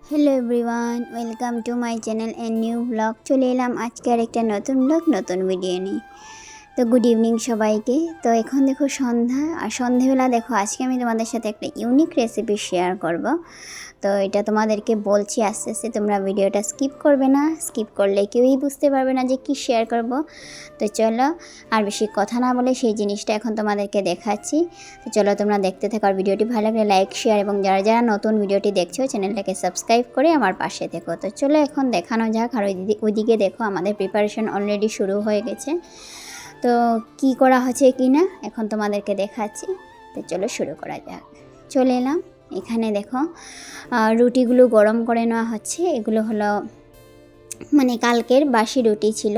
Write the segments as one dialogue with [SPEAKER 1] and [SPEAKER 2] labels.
[SPEAKER 1] Hello everyone, welcome to my channel and new blog. চলে এলাম আজকে আর একটা নতুন ব্লগ নতুন ভিডিও নিয়ে। তো গুড ইভিনিং সবাইকে। তো এখন দেখো সন্ধ্যা, আর সন্ধ্যেবেলা দেখো আজকে আমি তোমাদের সাথে একটা ইউনিক রেসিপি শেয়ার করব। তো এটা তোমাদেরকে বলছি আস্তে আস্তে, তোমরা ভিডিওটা স্কিপ করবে না, স্কিপ করলে কেউই বুঝতে পারবে না যে কী শেয়ার করব। তো চলো আর বেশি কথা না বলে সেই জিনিসটা এখন তোমাদেরকে দেখাচ্ছি। তো চলো তোমরা দেখতে থাকো, আর ভিডিওটি ভালো লাগলে লাইক শেয়ার এবং যারা যারা নতুন ভিডিওটি দেখছো চ্যানেলটাকে সাবস্ক্রাইব করে আমার পাশে থেকো। তো চলো এখন দেখানো যাক। আর ওইদিকে দেখো আমাদের প্রিপারেশন অলরেডি শুরু হয়ে গেছে। তো কি করা হচ্ছে কি না এখন তোমাদেরকে দেখাচ্ছি। তো চলো শুরু করা যাক। চলে এলাম, এখানে দেখো রুটিগুলো গরম করে নেওয়া হচ্ছে। এগুলো হলো মানে কালকের বাসি রুটি ছিল,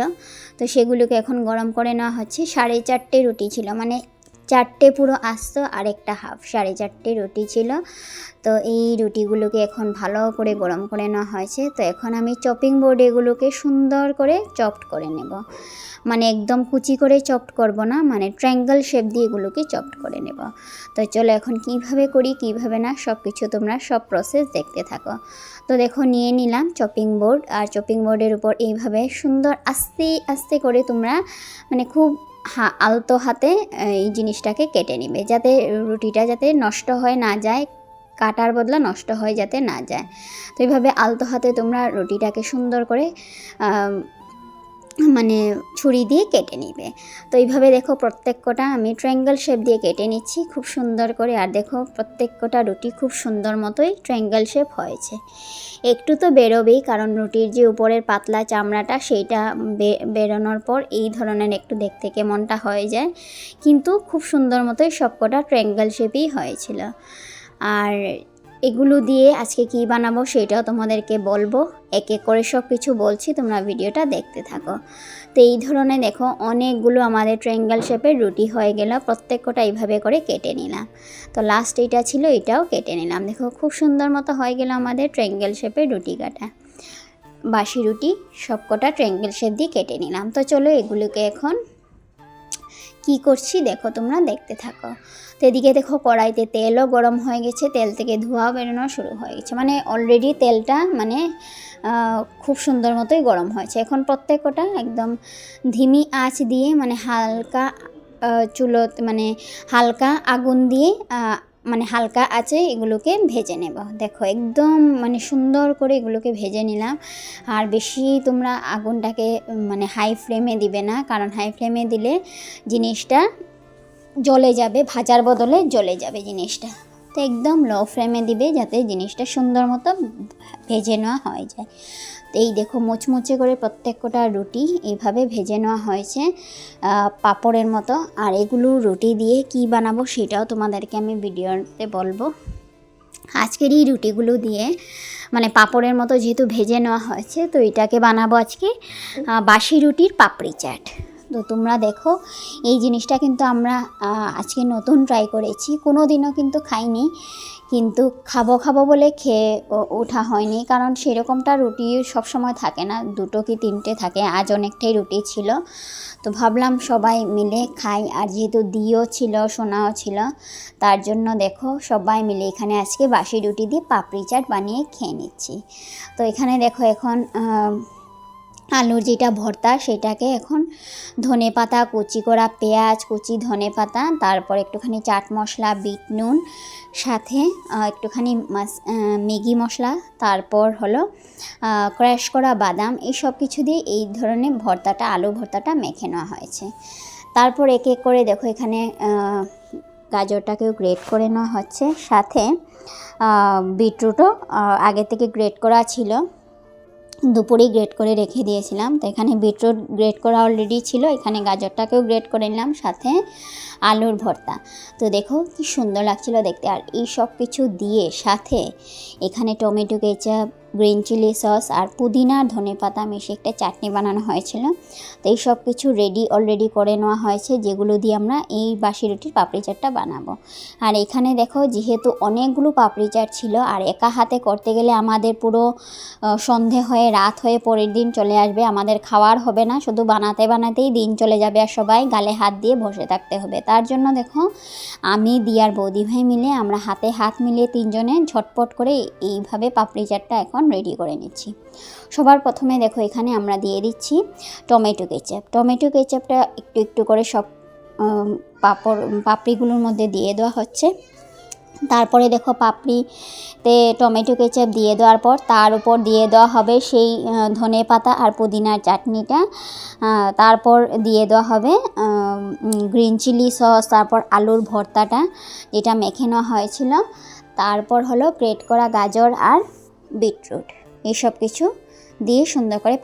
[SPEAKER 1] তো সেগুলোকে এখন গরম করে নেওয়া হচ্ছে। 4.5 রুটি ছিল, মানে 4টে পুরো আসতো আর একটা হাফ, 4.5 রুটি ছিল। তো এই রুটিগুলোকে এখন ভালো করে গরম করে নেওয়া হয়েছে। তো এখন আমি চপিং বোর্ডে এগুলোকে সুন্দর করে চপড করে নেব, মানে একদম কুচি করে চপড করব না, মানে ট্রায়াঙ্গল শেপ দিয়ে এগুলোকে চপড করে নেব। তো চলো এখন কিভাবে করি কিভাবে না সব কিছু তোমরা সব প্রসেস দেখতে থাকো। তো দেখো নিয়ে নিলাম চপিং বোর্ড, আর চপিং বোর্ডের উপর এইভাবে সুন্দর আস্তে আস্তে করে তোমরা মানে খুব আলতো হাতে এই জিনিসটাকে কেটে নেবে, যাতে রুটিটা যাতে নষ্ট হয়ে না যায়, কাটার বদলা নষ্ট হয়ে যাতে না যায়। তো এইভাবে আলতো হাতে তোমরা রুটিটাকে সুন্দর করে মানে ছুরি দিয়ে কেটে নিবে। তো এইভাবে দেখো প্রত্যেক কটা আমি ট্রায়াঙ্গল শেপ দিয়ে কেটে নিচ্ছি খুব সুন্দর করে। আর দেখো প্রত্যেক কটা রুটি খুব সুন্দর মতোই ট্রায়াঙ্গল শেপ হয়েছে। একটু তো বেরোবেই, কারণ রুটির যে উপরের পাতলা চামড়াটা সেইটা বেরোনোর পর এই ধরনের একটু দেখতে কেমনটা হয়ে যায়, কিন্তু খুব সুন্দর মতোই সব কটা ট্রায়াঙ্গল শেপই হয়েছিল। আর এগুলো দিয়ে আজকে কি বানাবো সেটাও তোমাদেরকে বলবো, এক এক করে সব কিছু বলছি, তোমরা ভিডিওটা দেখতে থাকো। তো এই ধরনের দেখো অনেকগুলো আমাদের ট্রায়াঙ্গল শেপের রুটি হয়ে গেল, প্রত্যেকটা এইভাবে করে কেটে নিলাম। তো লাস্ট এইটা ছিল, এটাও কেটে নিলাম। দেখো খুব সুন্দর মতো হয়ে গেল আমাদের ট্রায়াঙ্গল শেপের রুটি কাটা, বাসি রুটি সব কটা ট্রায়াঙ্গল শেপ দিয়ে কেটে নিলাম। তো চলো এগুলোকে এখন কি করছি দেখো, তোমরা দেখতে থাকো। তো এদিকে দেখো কড়াইতে তেলও গরম হয়ে গেছে, তেল থেকে ধোঁয়া বেরোনো শুরু হয়ে গেছে, মানে অলরেডি তেলটা মানে খুব সুন্দর মতোই গরম হয়েছে। এখন প্রত্যেকটা একদম ধিমি আঁচ দিয়ে, মানে হালকা চুলো, মানে হালকা আগুন দিয়ে মানে হালকা আঁচে এগুলোকে ভেজে নেব। দেখো একদম মানে সুন্দর করে এগুলোকে ভেজে নিলাম। আর বেশি তোমরা আগুনটাকে মানে হাই ফ্লেমে দিবে না, কারণ হাই ফ্লেমে দিলে জিনিসটা জ্বলে যাবে, ভাজার বদলে জ্বলে যাবে জিনিসটা। তো একদম লো ফ্লেমে দিবে যাতে জিনিসটা সুন্দর মতো ভেজে নেওয়া হয়ে যায়। তো এই দেখো মুচমুচে করে প্রত্যেকটা রুটি এইভাবে ভেজে নেওয়া হয়েছে পাঁপড়ের মতো। আর এগুলো রুটি দিয়ে কি বানাবো সেটাও তোমাদেরকে আমি ভিডিওতে বলবো। আজকের এই রুটিগুলো দিয়ে মানে পাঁপড়ের মতো যেহেতু ভেজে নেওয়া হয়েছে, তো এটাকে বানাবো আজকে বাসি রুটির পাপড়ি চাট। তো তোমরা দেখো এই জিনিসটা কিন্তু আমরা আজকে নতুন ট্রাই করেছি, কোনো দিনও কিন্তু খাইনি, কিন্তু খাবো বলে খেয়ে ওঠা হয়নি, কারণ সেরকমটা রুটি সবসময় থাকে না, 2 কি 3টে থাকে। আজ অনেকটাই রুটি ছিল, তো ভাবলাম সবাই মিলে খাই। আর যেহেতু দিও ছিল, সোনাও ছিল, তার জন্য দেখো সবাই মিলে এখানে আজকে বাসি রুটি দিয়ে পাপড়ি চাট বানিয়ে খেয়ে নিচ্ছি। তো এখানে দেখো এখন আলুর যেটা ভর্তা সেটাকে এখন ধনে পাতা, কুচি করা পেঁয়াজ, কুচি ধনে পাতা, তারপর একটুখানি চাট মশলা, বিট নুন, সাথে একটুখানি ম্যাগি মশলা, তারপর হলো ক্রাশ করা বাদাম, এই সব কিছু দিয়ে এই ধরনের ভর্তাটা, আলু ভর্তাটা মেখে নেওয়া হয়েছে। তারপর এক এক করে দেখো এখানে গাজরটাকেও গ্রেট করে নেওয়া হচ্ছে, সাথে বিটরুটও আগে থেকে গ্রেট করা ছিল, দুপুরেই গ্রেট করে রেখে দিয়েছিলাম। তো এখানে বিটরুট গ্রেট করা অলরেডি ছিল, এখানে গাজরটাকেও গ্রেট করে নিলাম, সাথে আলুর ভর্তা। তো দেখো কি সুন্দর লাগছিল দেখতে। আর এই সব কিছু দিয়ে সাথে এখানে tomato ketchup, green chilli sauce আর পুদিনা ধনেপাতা মিশিয়ে একটা চাটনি বানানো হয়েছিল। তো এই সব কিছু অলরেডি করে নেওয়া হয়েছে, যেগুলো দিয়ে আমরা এই বাসি রুটির পাপড়ি চাটটা বানাবো। আর এখানে দেখো যেহেতু অনেকগুলো পাপড়ি চাট ছিল আর একা হাতে করতে গেলে আমাদের পুরো সন্ধে হয়ে রাত হয়ে পরের দিন চলে আসবে, আমাদের খাওয়ার হবে না, শুধু বানাতেই দিন চলে যাবে আর সবাই গালে হাত দিয়ে বসে থাকতে হবে। তার জন্য দেখো আমি দিয়ার বৌদি ভাই মিলে আমরা হাতে হাত মিলিয়ে তিনজনে ঝটপট করে এইভাবে পাপড়ি চাটটা এখন রেডি করে নিচ্ছি। সবার প্রথমে দেখো এখানে আমরা দিয়ে দিচ্ছি টমেটো কেচাপ। টমেটো কেচাপটা একটু একটু করে সব পাপড়িগুলোর মধ্যে দিয়ে দেওয়া হচ্ছে। তারপরে দেখো পাপড়িতে টমেটো কেচাপ দিয়ে দেওয়ার পর তার উপর দিয়ে দেওয়া হবে সেই ধনেপাতা আর পুদিনার চাটনিটা। তারপর দিয়ে দেওয়া হবে গ্রিন চিলি সস, তারপর আলুর ভর্তাটা যেটা মেখে নেওয়া হয়েছিল, তারপর হলো গ্রেট করা গাজর আর বিটরুট, এইসব কিছু দিয়ে সুন্দর করে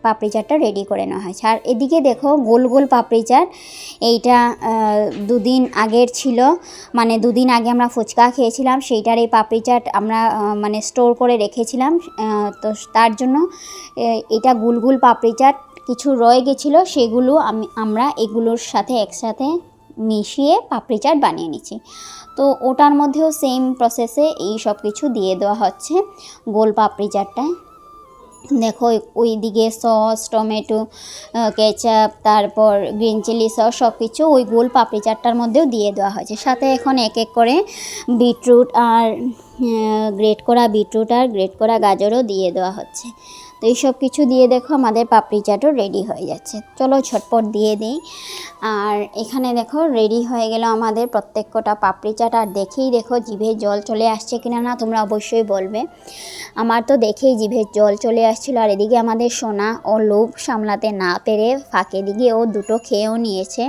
[SPEAKER 1] পাপড়ি চাটটা রেডি করে নেওয়া হয়েছে। আর এদিকে দেখো গোল গোল পাপড়ি চাট, এইটা দুদিন আগের ছিল, মানে দুদিন আগে আমরা ফুচকা খেয়েছিলাম, সেইটার এই পাপড়ি চাট আমরা মানে স্টোর করে রেখেছিলাম। তো তার জন্য এটা গুলগুল পাপড়ি চাট কিছু রয়ে গেছিলো, সেগুলো আমরা এগুলোর সাথে একসাথে মিশিয়ে পাপড়ি চাট বানিয়ে নিচ্ছি। তো ওটার মধ্যেও সেম প্রসেসে এই সব কিছু দিয়ে দেওয়া হচ্ছে গোল পাপড়ি চাটটায়। দেখো ওই দিকে সস, টমেটো কেচাপ, তারপর গ্রিন চিলি সস সব কিছু ওই গোল পাপড়ি চাটটার মধ্যেও দিয়ে দেওয়া হয়েছে। সাথে এখন এক এক করে বিটরুট আর গ্রেট করা গাজরও দিয়ে দেওয়া হচ্ছে। তো এই সব কিছু দিয়ে দেখো আমাদের পাপড়ি চাটও রেডি হয়ে যাচ্ছে। চলো ঝটপট দিয়ে দিই। আর এখানে দেখো রেডি হয়ে গেল আমাদের প্রত্যেক কটা পাপড়ি চাট। আর দেখেই দেখো জিভে জল চলে আসছে কিনা না তোমরা অবশ্যই বলবে। আমার তো দেখেই জিভে জল চলে আসছিলো। আর এদিকে আমাদের সোনা ও লোভ সামলাতে না পেরে ফাঁকে দিকে ও দুটো খেয়েও নিয়েছে।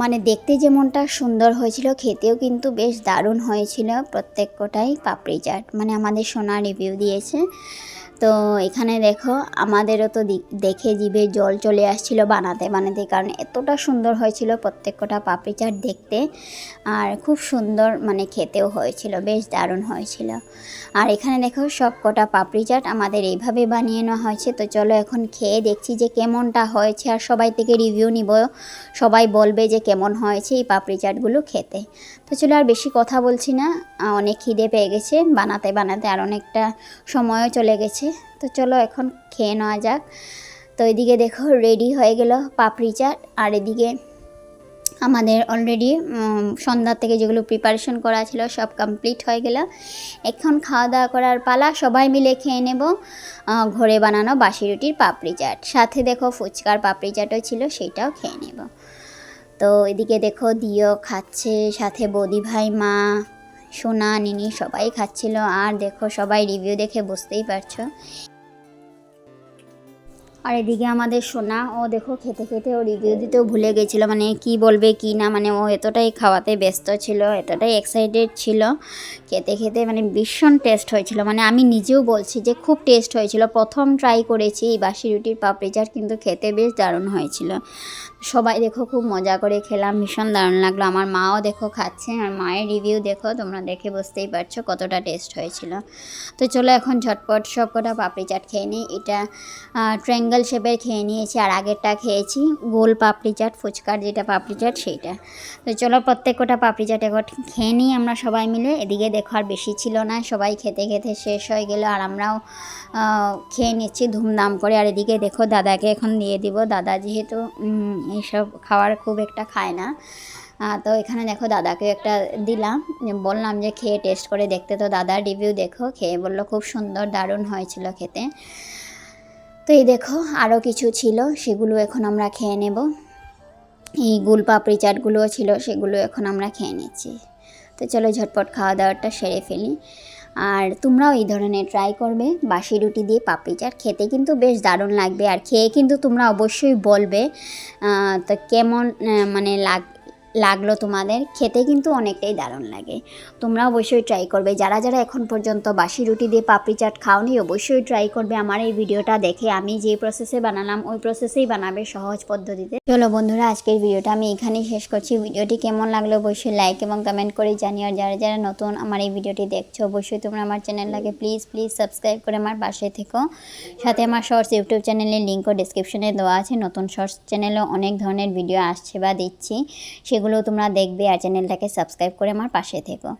[SPEAKER 1] মানে দেখতে যেমনটা সুন্দর হয়েছিল, খেতেও কিন্তু বেশ দারুণ হয়েছিল প্রত্যেক কটাই পাপড়ি চাট। মানে আমাদের সোনা রিভিউ দিয়েছে। তো এখানে দেখো আমাদেরও তো দেখে জিভে জল চলে আসছিলো বানাতে, কারণ এতটা সুন্দর হয়েছিল প্রত্যেক কটা পাপড়ি চাট দেখতে, আর খুব সুন্দর মানে খেতেও হয়েছিল, বেশ দারুণ হয়েছিল। আর এখানে দেখো সব কটা পাপড়ি চাট আমাদের এইভাবে বানিয়ে নেওয়া হয়েছে। তো চলো এখন খেয়ে দেখছি যে কেমনটা হয়েছে, আর সবাই থেকে রিভিউ নিব, সবাই বলবে যে কেমন হয়েছে এই পাপড়ি চাটগুলো খেতে। তো চলো আর বেশি কথা বলছি না, অনেক খিদে পেয়ে গেছে, বানাতে আর অনেকটা সময়ও চলে গেছে। তো চলো এখন খেয়ে নেওয়া যাক। তো এদিকে দেখো রেডি হয়ে গেল পাপড়ি চাট, আর এদিকে আমাদের অলরেডি সন্ধ্যা থেকে যেগুলো প্রিপারেশন করা ছিল সব কমপ্লিট হয়ে গেল। এখন খাওয়া দাওয়া করার পালা, সবাই মিলে খেয়ে নেব ঘরে বানানো বাসি রুটির পাপড়ি চাট। সাথে দেখো ফুচকার পাপড়ি চাটও ছিল, সেইটাও খেয়ে নেব। তো এদিকে দেখো দিও খাচ্ছে, সাথে বৌদি ভাই, মা, সোনা, নিনি সবাই খাচ্ছিল। আর দেখো সবাই রিভিউ দেখে বুঝতেই পারছো। আর এদিকে আমাদের সোনা, ও দেখো খেতে খেতে ও রিভিউ দিতেও ভুলে গেছিলো, মানে কি বলবে কি না, মানে ও এতটাই খাওয়াতে ব্যস্ত ছিল, এতটাই এক্সাইটেড ছিল খেতে খেতে, মানে ভীষণ টেস্ট হয়েছিল। মানে আমি নিজেও বলছি যে খুব টেস্ট হয়েছিল। প্রথম ট্রাই করেছি এই বাসি রুটির পাপড়ি চাট, কিন্তু খেতে বেশ দারুণ হয়েছিল। সবাই দেখো খুব মজা করে খেলাম, ভীষণ দারুণ লাগলো। আমার মাও দেখো খাচ্ছে, আর মায়ের রিভিউ দেখো, তোমরা দেখে বুঝতেই পারছো কতটা টেস্ট হয়েছিল। তো চলো এখন ঝটপট সব কটা পাপড়ি চাট খেয়ে নিই। এটা ট্রায়াঙ্গেল শেপের খেয়ে নিয়েছি, আর আগেরটা খেয়েছি গোল পাপড়ি চাট, ফুচকার যেটা পাপড়ি চাট সেইটা। তো চলো প্রত্যেক কটা পাপড়ি চাট এখন খেয়ে নিই আমরা সবাই মিলে। এদিকে দেখো আর বেশি ছিল না, সবাই খেতে খেতে শেষ হয়ে গেল, আর আমরাও খেয়ে নিচ্ছি ধুমধাম করে। আর এদিকে দেখো দাদাকে এখন দিয়ে দিব, দাদা যেহেতু এইসব খাওয়ার খুব একটা খায় না। তো এখানে দেখো দাদাকে একটা দিলাম, বললাম যে খেয়ে টেস্ট করে দেখতে। তো দাদার রিভিউ দেখো, খেয়ে বললো খুব সুন্দর, দারুণ হয়েছিল খেতে। তো এই দেখো আরও কিছু ছিল, সেগুলো এখন আমরা খেয়ে নেব। এই গোল পাপড়ি চাটগুলোও ছিল, সেগুলো এখন আমরা খেয়ে নিচ্ছি। তো চলো ঝটপট খাওয়া দাওয়াটা সেরে ফেলি। আর তোমরাও এই ধরনের ট্রাই করবে বাসি রুটি দিয়ে পাপড়ি চাট, খেতে কিন্তু বেশ দারুণ লাগবে। আর খেয়ে কিন্তু তোমরা অবশ্যই বলবে তো কেমন মানে লাগলো তোমাদের, খেতে কিন্তু অনেকটাই দারুণ লাগে। তোমরা অবশ্যই ট্রাই করবে, যারা যারা এখন পর্যন্ত বাসি রুটি দিয়ে পাপড়ি চাট খাওনি অবশ্যই ট্রাই করবে। আমার এই ভিডিওটা দেখে আমি যে প্রসেসে বানালাম ওই প্রসেসেই বানাবে, সহজ পদ্ধতিতে। চলো বন্ধুরা, আজকের ভিডিওটা আমি এখানেই শেষ করছি। ভিডিওটি কেমন লাগলো অবশ্যই লাইক এবং কমেন্ট করে জানিও। আর যারা যারা নতুন আমার এই ভিডিওটি দেখছো অবশ্যই তোমরা আমার চ্যানেলটাকে প্লিজ সাবস্ক্রাইব করে আমার পাশে থেকো। সাথে আমার শর্টস ইউটিউব চ্যানেলের লিঙ্কও ডিসক্রিপশনে দেওয়া আছে। নতুন শর্টস চ্যানেলেও অনেক ধরনের ভিডিও আসছে বা দিচ্ছি, সেগুলো তোমরা দেখবে। আর চ্যানেলটাকে সাবস্ক্রাইব করে আমার পাশে থেকো।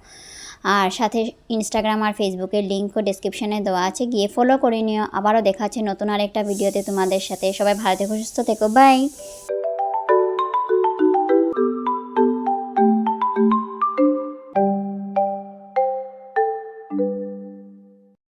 [SPEAKER 1] আর সাথে ইনস্টাগ্রাম আর ফেসবুকের লিঙ্কও ডিসক্রিপশনে দেওয়া আছে, গিয়ে ফলো করে নিও। আবারও দেখা হচ্ছে নতুন আরেকটা ভিডিওতে তোমাদের সাথে। সবাই ভালো থেকো, সুস্থ থেকো, বাই।